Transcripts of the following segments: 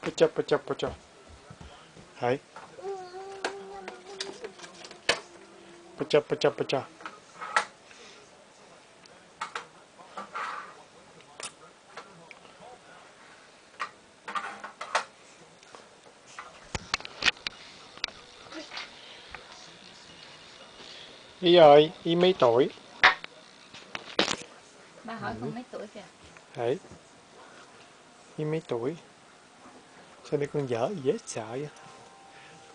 Pocha. Đấy. Pocha. Ý ơi, ý mấy tuổi? Ba hỏi con mấy tuổi kìa. Đấy. Ý mấy tuổi? Sao đây con dở dễ sợ vậy?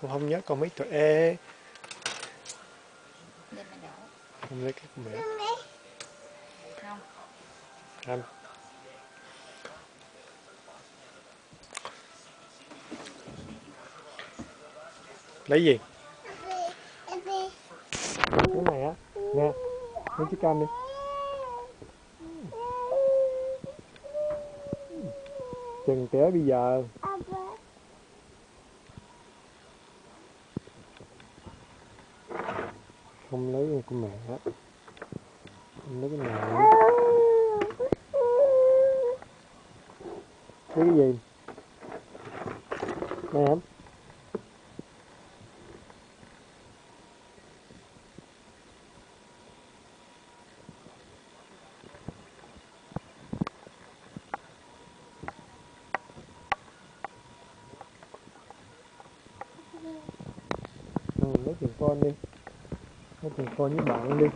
Con không nhớ con mấy tuổi. Ê, Để mẹ đổ. không lấy cái của mẹ. Không. Anh. Lấy gì? Cái này á. Nè, lấy chiếc cam đi. Chừng té bây giờ. Không lấy của mẹ. Không lấy cái này. Lấy cái gì? Này hả? Lấy tiền con đi. Lấy tiền con với bạn đi.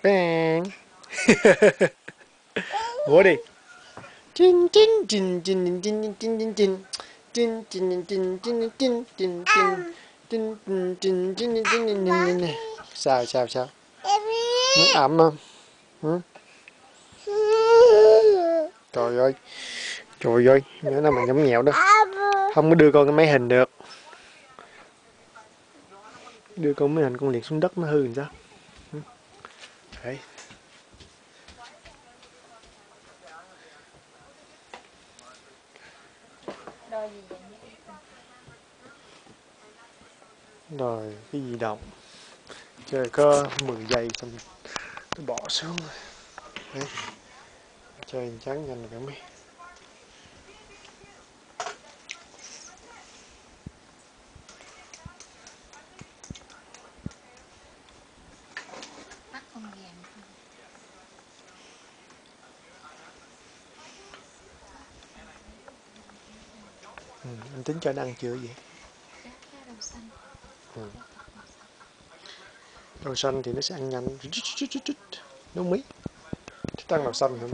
Bang. Múa đi. Chin chin chin chin chin chin chin chin chin chin chin chin chin chin chin chin chin chin chin. Sao? Muốn ẩm không? Ừ? Trời ơi, nhớ nào mà nhõng nhẽo đó. Không có đưa con cái máy hình được. Đưa con máy hình con liệt xuống đất nó hư làm sao? Đấy. Đôi gì vậy? Rồi, cái gì động. Chơi có 10 giây xong tôi bỏ xuống. Đấy. Chơi chán nhanh cả mấy. Tắt con vàng. Anh tính cho nó ăn chưa vậy? Cá đầu xanh. Đậu xanh thì nó sẽ ăn nhanh. Đúng mí. Thích ăn đậu xanh không?